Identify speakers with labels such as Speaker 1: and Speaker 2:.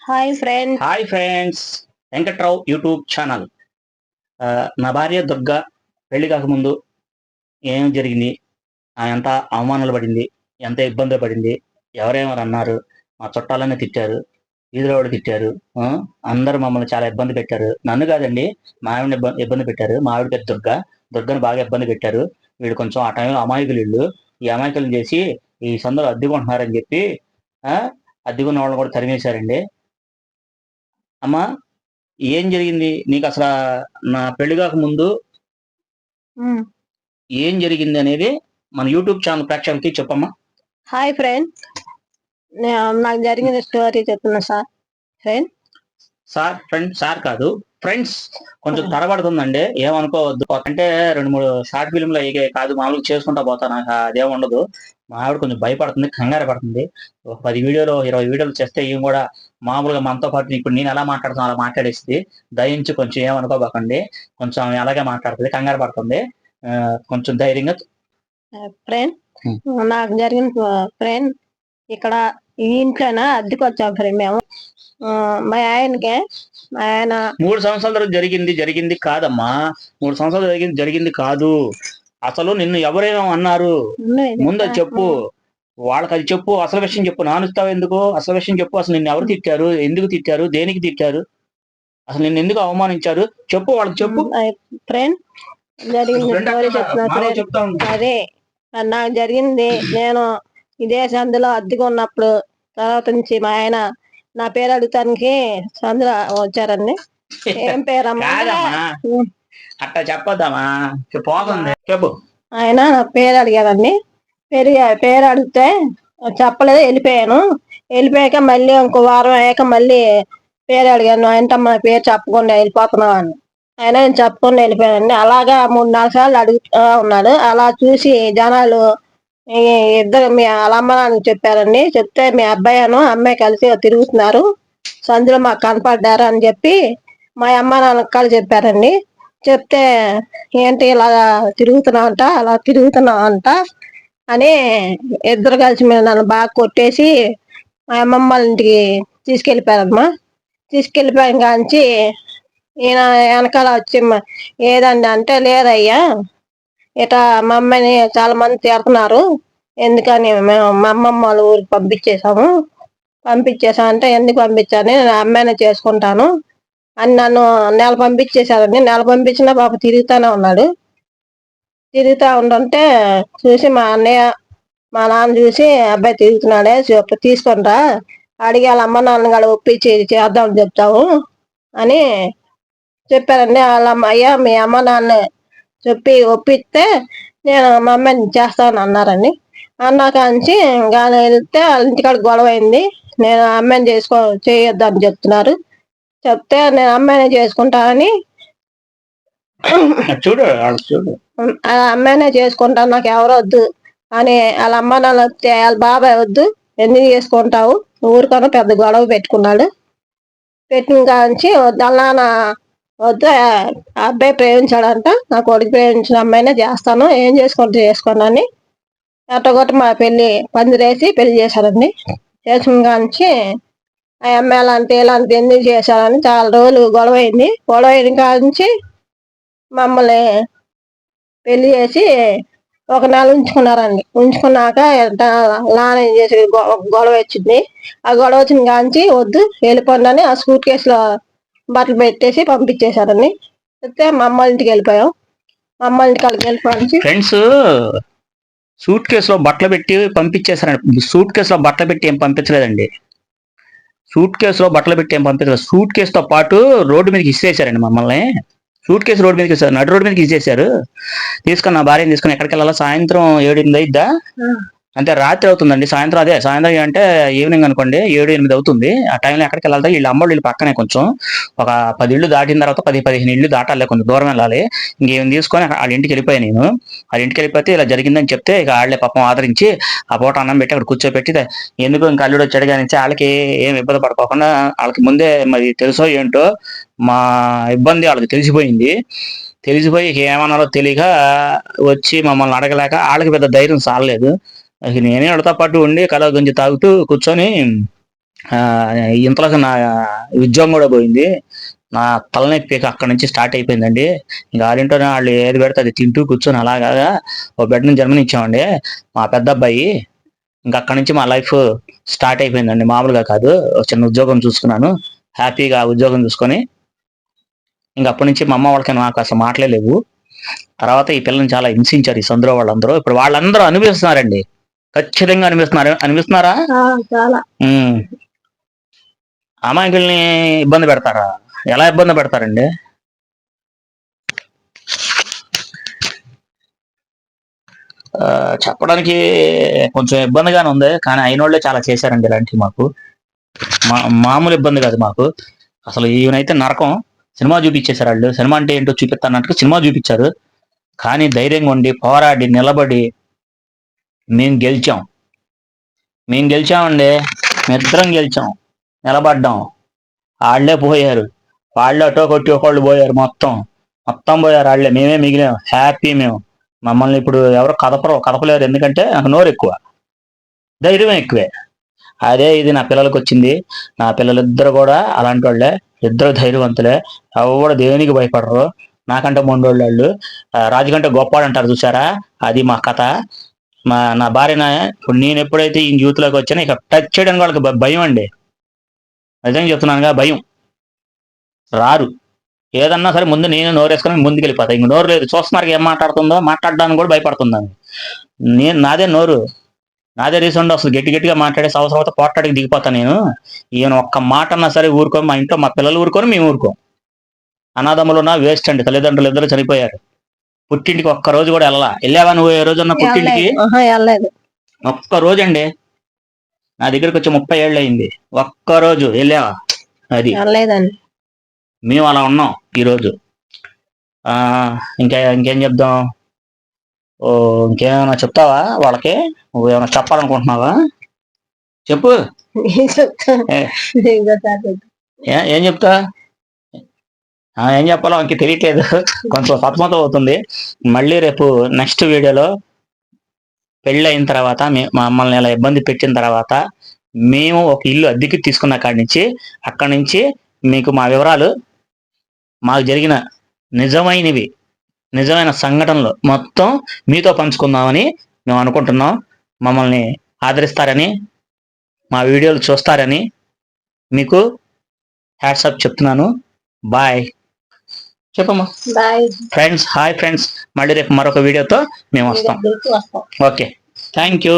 Speaker 1: Hi friends. Venkatrao YouTube channel. నా భార్య దుర్గా పెళ్లి కాకముందు ఏం జరిగింది, ఎంత అవమానాలు పడింది, ఎంత ఇబ్బంది పడింది, ఎవరేమని అన్నారు, మా చుట్టాలన్నీ తిట్టారు, వీధిలో వాళ్ళు తిట్టారు. ఆ, అందరూ మమ్మల్ని చాలా ఇబ్బంది పెట్టారు. నన్ను కాదండి, మా ఆవిడని ఇబ్బంది పెట్టారు. మా ఆవిడ పేరు దుర్గని బాగా ఇబ్బంది పెట్టారు. వీళ్ళు కొంచెం ఆ టైంలో అమాయకులు వీళ్ళు. ఈ అమాయకులను చేసి ఈ సందులో అద్దెకుంటున్నారని చెప్పి ఆ, అద్దెకున్న వాళ్ళని కూడా తరిమేశారండి. అమ్మా, ఏం జరిగింది నీకు అసలు? నా పెళ్లి కాక ముందు ఏం జరిగింది అనేది మన యూట్యూబ్ ఛానల్ ప్రేక్షకులకి చెప్పమ్మా.
Speaker 2: హాయ్ ఫ్రెండ్, నాకు జరిగిన స్టోరీ చెప్తున్నా సార్.
Speaker 1: సార్ కాదు, ఫ్రెండ్స్. కొంచెం తడబడుతుందండి, ఏమనుకోవద్దు. అంటే 2-3 షార్ట్ ఫిల్మ్లు అయ్యే కాదు, మామూలుగా చేసుకుంటా పోతా. నాకు అదేం ఉండదు. మా ఆవిడ కొంచెం భయపడుతుంది, కంగారు పడుతుంది. ఒక 10 వీడియోలు 20 వీడియోలు చేస్తే ఏం కూడా మామూలుగా మనతో పాటు ఇప్పుడు నేను ఎలా మాట్లాడుతున్నా అలా మాట్లాడేస్తుంది. దయించి కొంచెం ఏమనుకోబాకండి. కొంచెం ఆమె అలాగే మాట్లాడుతుంది, కంగారు పడుతుంది. కొంచెం ధైర్యంగా.
Speaker 2: ఫ్రెండ్, నాకు జరిగిన ఫ్రెండ్ ఇక్కడ ఈ ఇంట్లోనా అద్దెకి వచ్చాం ఫ్రెండ్ మేము. మా ఆయనకే, మా ఆయన
Speaker 1: 3 సంవత్సరాల తర్వాత జరిగింది కాదమ్మా. 3 సంవత్సరాలు జరిగింది కాదు. అసలు నిన్ను ఎవరేమో అన్నారు, ముందు అది చెప్పు. వాళ్ళకి అది చెప్పు, అసలు విషయం చెప్పు. నానుస్తావు ఎందుకు? అసలు విషయం చెప్పు. అసలు నిన్ను ఎవరు తిట్టారు, ఎందుకు తిట్టారు, దేనికి తిట్టారు, అసలు నిన్ను ఎందుకు అవమానించారు చెప్పు, వాళ్ళకి చెప్పు.
Speaker 2: ఫ్రెండ్, జరిగింది స్టోరీ చెప్తున్నా. అదే నాకు జరిగింది. నేను ఇదే సందులో అద్దెకు ఉన్నప్పుడు తర్వాత నుంచి మా ఆయన నా పేరు అడుగుతానికి సందులో వచ్చారండి. ఏం పేరమ్మా?
Speaker 1: అట్టా చెప్పొద్దామా, చెప్పు.
Speaker 2: ఆయన నా పేరు అడిగారండి. పేరు అడిగితే చెప్పలేదు, వెళ్ళిపోయాను. వెళ్ళిపోయాక మళ్ళీ ఇంకో వారం అయ్యాక మళ్ళీ పేరు అడిగాను. ఏంటమ్మా పేరు చెప్పకుండా వెళ్ళిపోతున్నావు అని. అయినా నేను చెప్పకుండా వెళ్ళిపోయానండి. అలాగా 3-4 సార్లు అడుగుతా ఉన్నాడు. అలా చూసి జనాలు ఇద్దరు మీ వాళ్ళ అమ్మ నాన్నకి చెప్పారండి. చెప్తే మీ అబ్బాయిను అమ్మాయి కలిసి తిరుగుతున్నారు, సందులో మాకు కనపడ్డారు అని చెప్పి మా అమ్మ నాన్న కాళ్ళు చెప్పారండి. చెప్తే ఏంటి ఇలా తిరుగుతున్నావంట, అలా తిరుగుతున్నావంట అని ఇద్దరు కలిసి మీద నన్ను బాగా కొట్టేసి మా అమ్మమ్మ వాళ్ళ ఇంటికి తీసుకెళ్ళిపోయారమ్మా. తీసుకెళ్ళిపోయాం కాంచి ఈయన వెనకాల వచ్చి ఏదండి అంటే, లేదయ్యా ఇట మా అమ్మాయిని చాలా మంది తిడుతున్నారు, ఎందుకని మేము మా అమ్మమ్మ వాళ్ళ ఊరికి పంపించేసామంటే, ఎందుకు పంపించాను, నేను అమ్మాయిని చేసుకుంటాను అని నన్ను నెల పంపించేశారండి. నెల పంపించినా పాప తిరుగుతానే ఉన్నాడు. తిరుగుతా ఉంటుంటే చూసి మా అన్నయ్య మా నాన్న చూసి, అబ్బాయి తిరుగుతున్నాడే తీసుకుంటా అడిగి వాళ్ళ అమ్మ నాన్న కూడా ఒప్పించి చేద్దామని చెప్తాము అని చెప్పారండి. వాళ్ళ అయ్యా మీ అమ్మ నాన్న చెప్పి ఒప్పిస్తే నేను మా అమ్మాయిని చేస్తాను అన్నారండి. అన్నాక నుంచి గాలి వెళ్తే వాళ్ళ ఇంటికాడ గొడవ అయింది. నేను అమ్మాయిని చేయొద్దు అని చెప్తున్నారు. చెప్తే నేను అమ్మాయిని చేసుకుంటానని,
Speaker 1: చూడు
Speaker 2: అమ్మాయినే చేసుకుంటాను, నాకు ఎవరు వద్దు అని వాళ్ళ అమ్మ నాన్న వస్తే వాళ్ళ బాబాయ్ వద్దు, ఎందుకు చేసుకుంటావు ఊరికన్నా పెద్ద గొడవ పెట్టుకున్నాడు. పెట్టిన కాంచి వాళ్ళ నాన్న వద్దు, అబ్బాయి ప్రేమించాడంట, నా కొడుకు ప్రేమించిన అమ్మాయినే చేస్తాను, ఏం చేసుకోండి అని ఎట్టగొట్ట మా పందిరేసి పెళ్లి చేశారండి. చేసిన కాంచి ఆ అమ్మాయి ఇలాంటి ఎందుకు చేశారని చాలా రోజులు గొడవ అయింది. గొడవ అయిన కాంచి మమ్మల్ని పెళ్లి చేసి 1 నెల ఉంచుకున్నారండి. ఉంచుకున్నాక లానే చేసి గొడవ వచ్చింది. ఆ గొడవ వచ్చిన కాంచి వద్దు వెళ్ళిపోండి అని ఆ సూట్ కేసులో బట్టలు పెట్టేసి పంపించేశారండి. అయితే మా అమ్మ ఇంటికి వెళ్ళిపోయాం. మా అమ్మ ఇంటికి వెళ్ళిపోయి
Speaker 1: ఫ్రెండ్స్, సూట్ కేసులో బట్టలు పెట్టి పంపించేశారండి. సూట్ కేసులో బట్టలు పెట్టి ఏం పంపించలేదండి. సూట్ కేసులో బట్టలు పెట్టి ఏం పంపించలేదు. సూట్ కేసుతో పాటు రోడ్డు మీదకి ఇసిరేశారండి మమ్మల్ని. సూట్ కేసు రోడ్డు మీదకి నడు రోడ్డు మీదకి ఇసేసారు. తీసుకొని నా భార్యను తీసుకొని ఎక్కడికి వెళ్ళాలా, సాయంత్రం 7-8 అయిద్దా, అంటే రాత్రి అవుతుందండి. సాయంత్రం అంటే ఈవినింగ్ అనుకోండి, 7-8 అవుతుంది. ఆ టైంలో ఎక్కడికి వెళ్ళాలి? వీళ్ళ అమ్మోళ్ళు ఇల్లు పక్కనే, కొంచెం ఒక 10 ఇళ్ళు దాటిన తర్వాత 10-15 ఇళ్ళు దాటాలి, కొంచెం దూరం వెళ్ళాలి. ఇంకేం తీసుకొని వాళ్ళ ఇంటికి వెళ్ళిపోయాను నేను. వాళ్ళ ఇంటికి వెళ్ళిపోతే ఇలా జరిగిందని చెప్తే ఇక వాళ్ళే పాపం ఆదరించి ఆ పూట అన్నం పెట్టి అక్కడ కూర్చోబెట్టి, ఎందుకు ఇంకా అల్లుడు వచ్చాడు కానీ వాళ్ళకి ఏం ఇబ్బంది పడుకోకుండా, వాళ్ళకి ముందే మరి తెలుసో ఏంటో మా ఇబ్బంది వాళ్ళకి తెలిసిపోయి ఏమన్నారో తెలియక వచ్చి మమ్మల్ని అడగలేక వాళ్ళకి పెద్ద ధైర్యం సాలలేదు. నేనే వాళ్ళతో పాటు ఉండి కలవ గంజి తాగుతూ కూర్చొని ఇంతలోకి నా ఉద్యోగం కూడా పోయింది. నా తలనొప్పి అక్కడి నుంచి స్టార్ట్ అయిపోయిందండి. ఇంకా ఆరింటోనే వాళ్ళు ఏది పెడితే అది తింటూ కూర్చొని అలాగా ఓ బెడ్ నుంచి జన్మనిచ్చామండి మా పెద్ద అబ్బాయి. ఇంకా అక్కడి నుంచి మా లైఫ్ స్టార్ట్ అయిపోయిందండి. మామూలుగా కాదు, ఒక చిన్న ఉద్యోగం చూసుకున్నాను. హ్యాపీగా ఉద్యోగం చూసుకొని ఇంక అప్పటి నుంచి మా అమ్మ వాళ్ళకి నాకు అసలు మాటలే లేవు. తర్వాత ఈ పిల్లని చాలా హింసించారు ఈ సందులో వాళ్ళందరూ. ఇప్పుడు వాళ్ళందరూ అనిపిస్తున్నారండి, ఖచ్చితంగా అనిపిస్తున్నారా?
Speaker 2: చాలా
Speaker 1: అమాయకుల్ని ఇబ్బంది పెడతారా? ఎలా ఇబ్బంది పెడతారండి? చెప్పడానికి కొంచెం ఇబ్బందిగానే ఉంది, కానీ అయినోళ్లే చాలా చేశారండి ఇలాంటివి మాకు. మామూలు ఇబ్బంది కాదు మాకు. అసలు ఈయనైతే నరకం. సినిమా చూపించేశారు వాళ్ళు. సినిమా అంటే ఏంటో చూపిస్తానంటే సినిమా చూపించారు. కానీ ధైర్యంగా ఉండి పోరాడి నిలబడి మేము గెలిచామండి. మేమిద్దరం గెలిచాం, నిలబడ్డాం. వాళ్ళే పోయారు. వాళ్ళే అటో కొట్టి ఒకళ్ళు పోయారు. మొత్తం పోయారు వాళ్ళే. మేమే మిగిలాం హ్యాపీ. మేము మమ్మల్ని ఇప్పుడు ఎవరు కదపలేరు. ఎందుకంటే నాకు నోరు ఎక్కువ, ధైర్యం ఎక్కువే. అదే ఇది నా పిల్లలకు వచ్చింది. నా పిల్లలిద్దరు కూడా అలాంటి వాళ్ళే, ఇద్దరు ధైర్యవంతులే. ఎవరు దేనికి భయపడరు. నాకంటే మొండోళ్ళు వాళ్ళు. రాజు కంటే గొప్పవాడు అంటారు చూసారా, అది మా కథ. నా భార్య ఇప్పుడు నేను ఎప్పుడైతే ఈ యూత్లోకి వచ్చానో ఇక టచ్ చేయడానికి వాళ్ళకి భయం అండి. నిజంగా చెప్తున్నానుగా, భయం. రారు. ఏదన్నా సరే ముందు నేను నోరేసుకొని ముందుకు వెళ్ళిపోతా. ఇంక నోరు లేదు, చూస్తున్నారు ఏం మాట్లాడుతుందో, మాట్లాడడానికి కూడా భయపడుతుందని. నాదే నోరు, నాదే రీసౌండ్ వస్తుంది. గట్టిగా మాట్లాడే సంవత్సరం పోట్లాడికి దిగిపోతా నేను. ఈయన ఒక్క మాట అన్నా సరే ఊరుకోం. మా ఇంట్లో మా పిల్లలు ఊరుకొని మేము ఊరుకోం. అనాథములు నా వేస్ట్ అండి. తల్లిదండ్రులు ఇద్దరు చనిపోయారు. పుట్టింటికి ఒక్క రోజు కూడా వెళ్ళావా నువ్వు? ఏ రోజున్నా పుట్టింటికి? ఒక్క రోజు అండి. నా దగ్గరకు వచ్చి 30 ఏళ్ళు అయింది. ఒక్క రోజు వెళ్ళావా? అది మేము అలా ఉన్నాం ఈరోజు. ఇంకేం చెప్దాం? ఇంకేమైనా చెప్తావా వాళ్ళకి? నువ్వు ఏమైనా చెప్పాలనుకుంటున్నావా? చెప్పు. ఏం చెప్తా? ఏం చెప్పాలో ఇంక తెలియట్లేదు. కొంచెం సతమతం అవుతుంది. మళ్ళీ రేపు నెక్స్ట్ వీడియోలో పెళ్ళి అయిన తర్వాత మమ్మల్ని ఇలా ఇబ్బంది పెట్టిన తర్వాత మేము ఒక ఇల్లు అద్దెకి తీసుకున్న అక్కడి నుంచి మీకు మా వివరాలు, మాకు జరిగిన నిజమైన సంఘటనలు మొత్తం మీతో పంచుకుందామని మేము అనుకుంటున్నాం. మమ్మల్ని ఆదరిస్తారని, మా వీడియోలు చూస్తారని మీకు హ్యాట్సాప్ చెప్తున్నాను. బాయ్ చెప్పమ్మా. Friends, hi friends. మళ్ళీ రేపు మరొక వీడియోతో మేము వస్తాం. Okay, thank you.